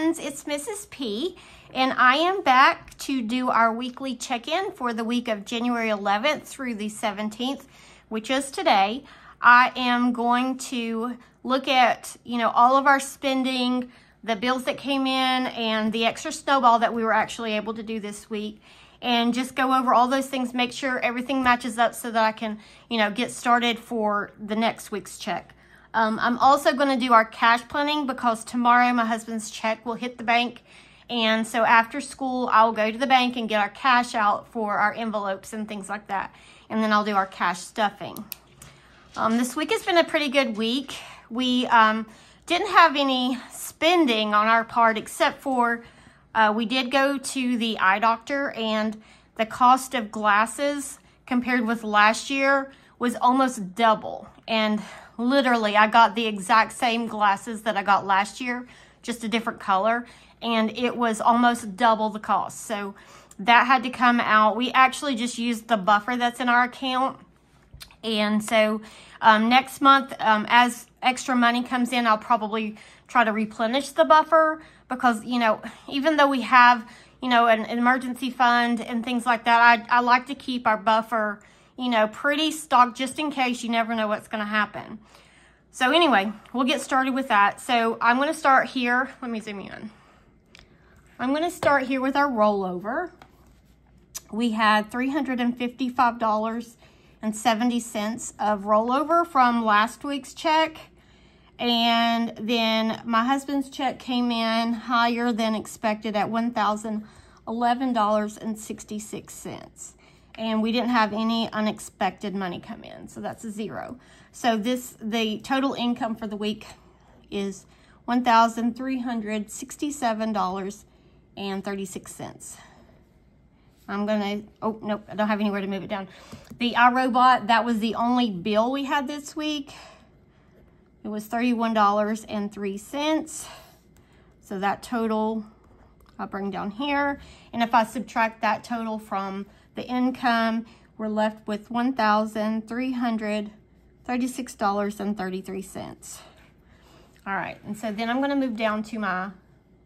friends, it's Mrs. P, and I am back to do our weekly check-in for the week of January 11th through the 17th, which is today. I am going to look at, all of our spending, the bills that came in, and the extra snowball that we were actually able to do this week, and just go over all those things, make sure everything matches up so that I can, get started for the next week's check. I'm also going to do our cash planning because tomorrow my husband's check will hit the bank. And so after school, I'll go to the bank and get our cash out for our envelopes and things like that. And then I'll do our cash stuffing. This week has been a pretty good week. We didn't have any spending on our part except for we did go to the eye doctor, and the cost of glasses compared with last year was almost double. And literally, I got the exact same glasses that I got last year, just a different color, and it was almost double the cost. So that had to come out. We actually just used the buffer that's in our account. And so next month, as extra money comes in, I'll probably try to replenish the buffer because, even though we have, an emergency fund and things like that, I like to keep our buffer, pretty stocked just in case. You never know what's going to happen. So anyway, we'll get started with that. So I'm going to start here. Let me zoom in. I'm going to start here with our rollover. We had $355.70 of rollover from last week's check. And then my husband's check came in higher than expected at $1,011.66. And we didn't have any unexpected money come in, so that's a zero. So the total income for the week is $1,367.36. I'm gonna, oh, nope, I don't have anywhere to move it down. The iRobot, that was the only bill we had this week. It was $31.03. So that total, I'll bring down here. And if I subtract that total from the income, we're left with $1,336.33. All right, and so then I'm going to move down to my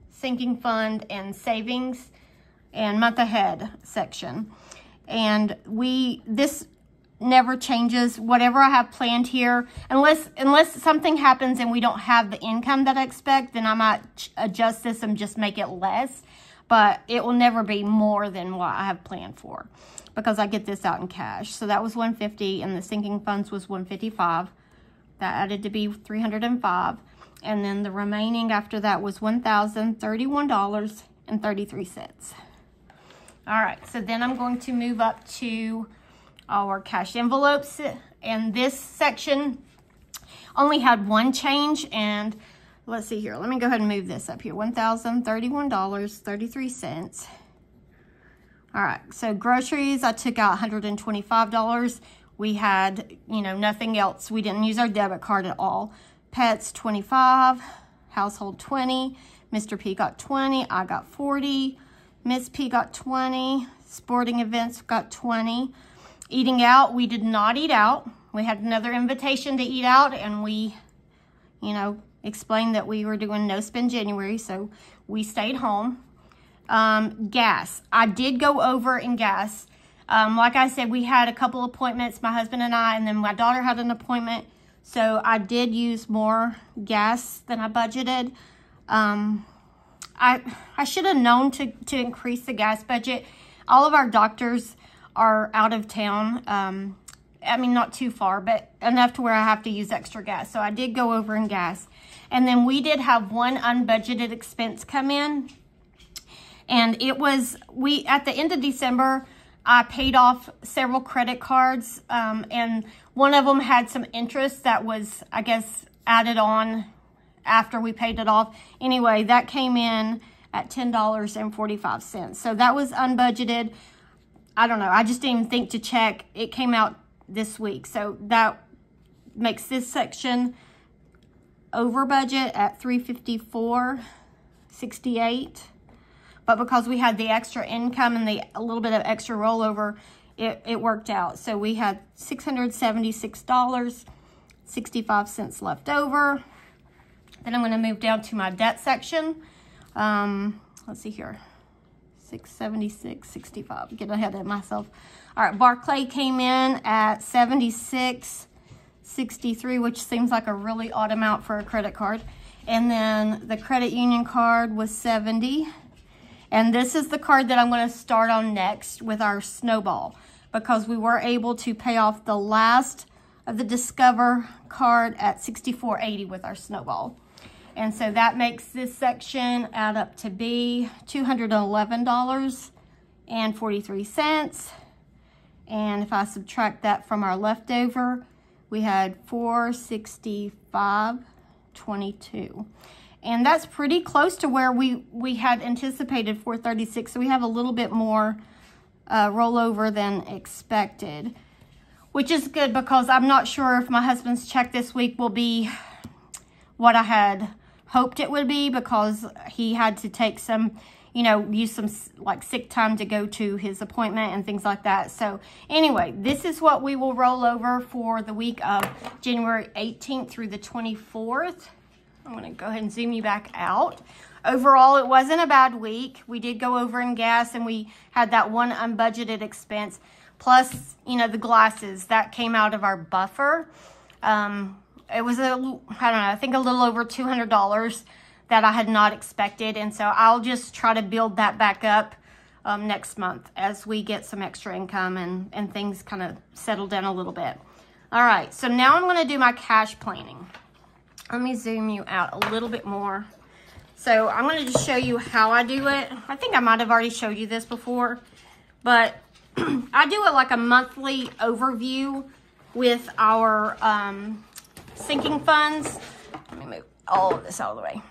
sinking fund and savings and month ahead section. And this never changes. Whatever I have planned here, unless something happens and we don't have the income that I expect, then I might adjust this and just make it less. But it will never be more than what I have planned for because I get this out in cash. So that was $150, and the sinking funds was $155. That added to be $305. And then the remaining after that was $1,031.33. All right, so then I'm going to move up to our cash envelopes. And this section only had one change, and let's see here. Let me go ahead and move this up here. $1,031.33. All right, so groceries, I took out $125. We had, nothing else. We didn't use our debit card at all. Pets, $25. Household, $20. Mr. P got $20. I got $40. Miss P got $20. Sporting events got $20. Eating out, we did not eat out. We had another invitation to eat out, and we, explained that we were doing no spend January, so we stayed home. Gas, I did go over in gas. Like I said, we had a couple appointments, my husband and I, and then my daughter had an appointment, so I did use more gas than I budgeted. I should have known to increase the gas budget. All of our doctors are out of town. I mean, not too far, but enough to where I have to use extra gas. So I did go over in gas. And then we did have one unbudgeted expense come in. And it was, at the end of December, I paid off several credit cards. And one of them had some interest that was, I guess, added on after we paid it off. Anyway, that came in at $10.45. So that was unbudgeted. I don't know. I just didn't even think to check. It came out this week. So that makes this section over budget at $354.68. But because we had the extra income and a little bit of extra rollover, it worked out. So we had $676.65 left over. Then I'm going to move down to my debt section. Let's see here. 676.65. Get ahead of myself. All right, Barclay came in at 76.63, which seems like a really odd amount for a credit card. And then the credit union card was 70. And this is the card that I'm going to start on next with our Snowball, because we were able to pay off the last of the Discover card at 64.80 with our Snowball. And so that makes this section add up to be $211.43. And if I subtract that from our leftover, we had $465.22. And that's pretty close to where we had anticipated $436. So we have a little bit more rollover than expected, which is good because I'm not sure if my husband's check this week will be what I had hoped it would be, because he had to take some, you know, use some like sick time to go to his appointment and things like that. So anyway, this is what we will roll over for the week of January 18th through the 24th. I'm going to go ahead and zoom you back out. Overall, it wasn't a bad week. We did go over in gas, and we had that one unbudgeted expense. Plus, you know, the glasses, that came out of our buffer. It was, I don't know, I think a little over $200 that I had not expected. And so I'll just try to build that back up next month as we get some extra income and things kind of settle down a little bit. All right, so now I'm going to do my cash planning. Let me zoom you out a little bit more. So I'm going to just show you how I do it. I think I might have already showed you this before, but I do it like a monthly overview with our sinking funds. Let me move all of this out of the way.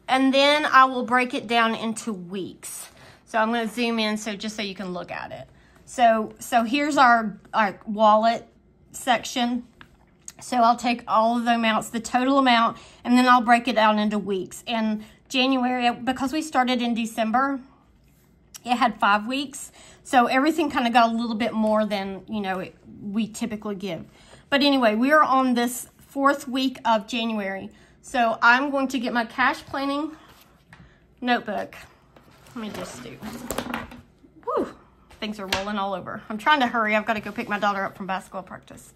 And then I will break it down into weeks. So I'm going to zoom in just so you can look at it. So here's our wallet section. So I'll take all of the amounts, the total amount, and then I'll break it down into weeks. And January, because we started in December, it had 5 weeks. So everything kind of got a little bit more than, you know, we typically give. But anyway, we are on this 4th week of January. So I'm going to get my cash planning notebook. Let me just do. Whew, things are rolling all over. I'm trying to hurry. I've got to go pick my daughter up from basketball practice.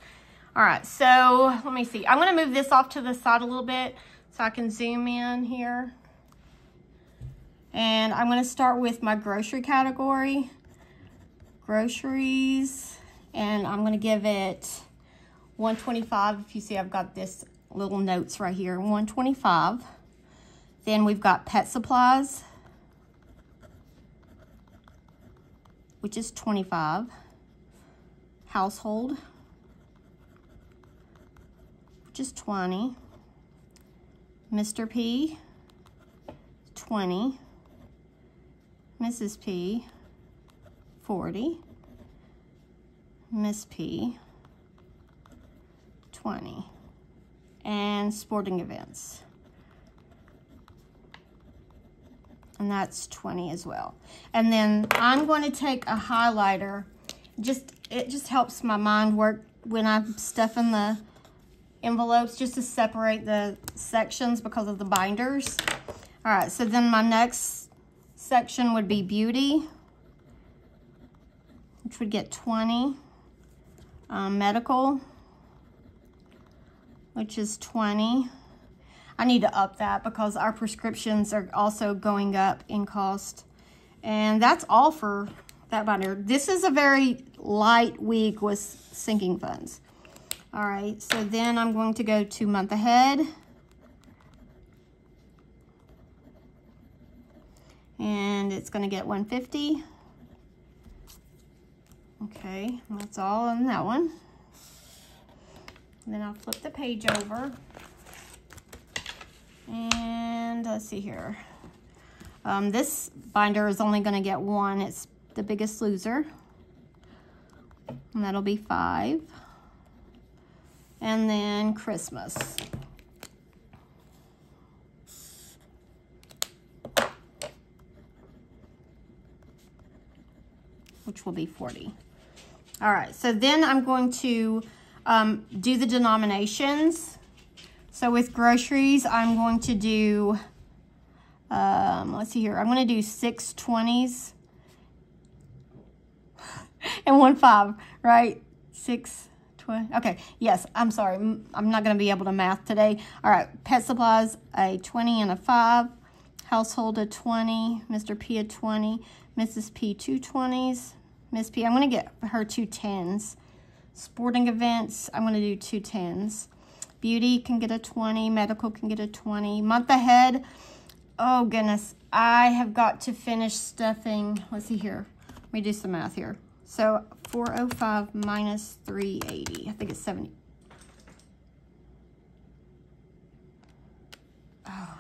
All right, so let me see. I'm going to move this off to the side a little bit so I can zoom in here. And I'm going to start with my grocery category. Groceries. And I'm going to give it $125. If you see, I've got this little notes right here. $125. Then we've got pet supplies, which is $25. Household, which is $20. Mr. P, $20. Mrs. P, $40. Miss P, $20. And sporting events, and that's $20 as well. And then I'm going to take a highlighter. It just helps my mind work when I'm stuffing the envelopes, just to separate the sections because of the binders. All right, so then my next section would be beauty, which would get $20. Medical, which is $20. I need to up that because our prescriptions are also going up in cost. And that's all for that binder. This is a very light week with sinking funds. All right, so then I'm going to go to month ahead. And it's going to get $150. Okay, that's all on that one. And then I'll flip the page over. And let's see here. This binder is only going to get one. It's the Biggest Loser. And that'll be $5. And then Christmas. Which will be $40. All right, so then I'm going to do the denominations. So with groceries, I'm going to do Let's see here. I'm going to do 6 20s and 1 5, right? 6 20. Okay, yes, I'm sorry. I'm not going to be able to math today. All right, pet supplies, a 20 and a 5. Household, a 20. Mr. P, a 20. Mrs. P, 2 20s. Miss P, I'm going to get her 2 10s. Sporting events, I'm going to do 2 10s. Beauty can get a 20. Medical can get a 20. Month ahead, oh goodness, I have got to finish stuffing. Let's see here. Let me do some math here. So 405 minus 380. I think it's 70. Oh,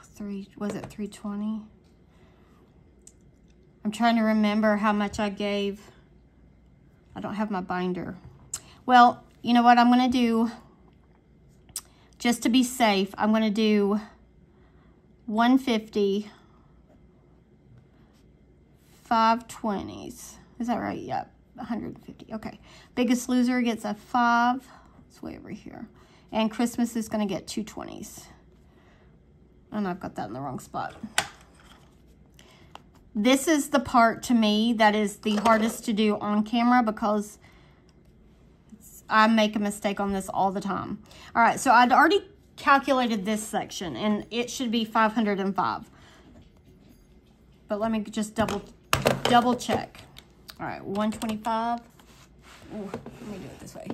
was it 320? I'm trying to remember how much I gave. I don't have my binder. Well, you know what I'm going to do? Just to be safe, I'm going to do 150, 5 20s. Is that right? Yep, 150. Okay. Biggest Loser gets a 5. It's way over here. And Christmas is going to get 2 20s. And I've got that in the wrong spot. This is the part to me that is the hardest to do on camera because I make a mistake on this all the time. All right, so I'd already calculated this section and it should be 505. But let me just double check. All right, 125. Ooh, let me do it this way.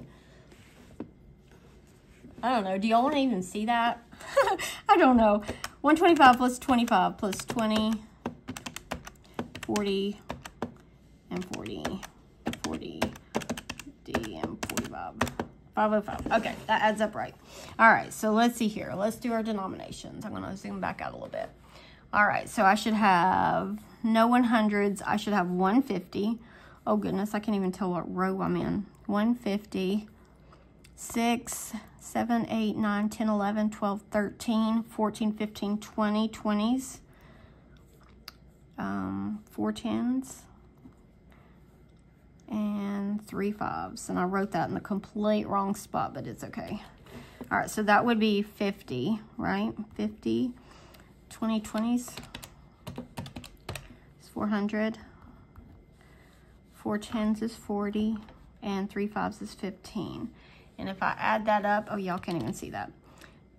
I don't know. Do y'all want to even see that? I don't know. 125 plus 25 plus 20, 40, and 40, 40, 50, and 45. 505. Okay, that adds up right. All right, so let's see here. Let's do our denominations. I'm going to zoom back out a little bit. All right, so I should have no 100s. I should have 150. Oh, goodness, I can't even tell what row I'm in. 150, 6, 7, 8, 9, 10, 11, 12, 13, 14, 15, 20, 20s. 4 10s. And 3 5s. And I wrote that in the complete wrong spot, but it's okay. All right, so that would be 50, right? 50, 20 20s. It's 400. 4 10s is 40. And 3 5s is 15. And if I add that up, oh, y'all can't even see that.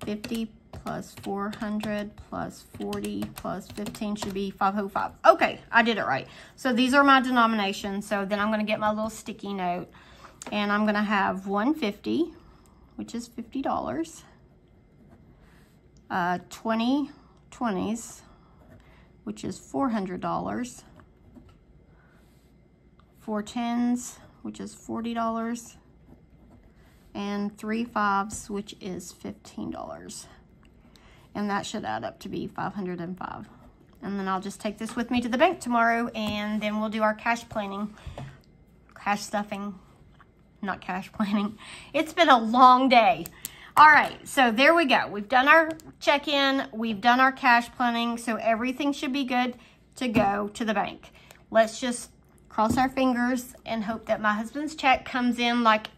50 plus 400 plus 40 plus 15 should be 505. Okay, I did it right. So these are my denominations. So then I'm going to get my little sticky note. And I'm going to have 150, which is $50. 20 20s, which is $400. 4 10s, which is $40. And 3 5s, which is $15. And that should add up to be 505. And then I'll just take this with me to the bank tomorrow, and then we'll do our cash planning. Cash stuffing, not cash planning. It's been a long day. All right, so there we go. We've done our check-in. We've done our cash planning, so everything should be good to go to the bank. Let's just cross our fingers and hope that my husband's check comes in like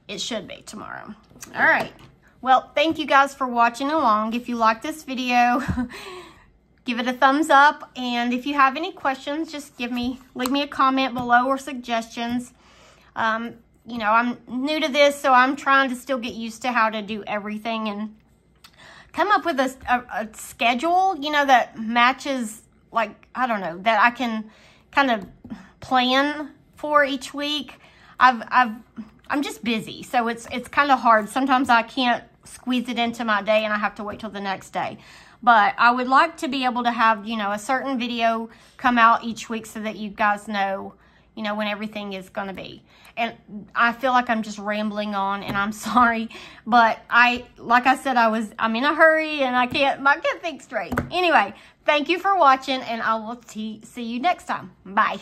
it should be tomorrow. All right. Well, thank you guys for watching along. If you like this video, give it a thumbs up. And if you have any questions, just leave me a comment below or suggestions. You know, I'm new to this, so I'm trying to still get used to how to do everything and come up with a schedule, you know, that matches, like, I don't know, that I can kind of plan for each week. I'm just busy, so it's kind of hard. Sometimes I can't squeeze it into my day and I have to wait till the next day. But I would like to be able to have, you know, a certain video come out each week so that you guys know, you know, when everything is going to be. And I feel like I'm just rambling on, and I'm sorry, but like I said, I'm in a hurry and I can't think straight. Anyway, thank you for watching, and I will see you next time. Bye.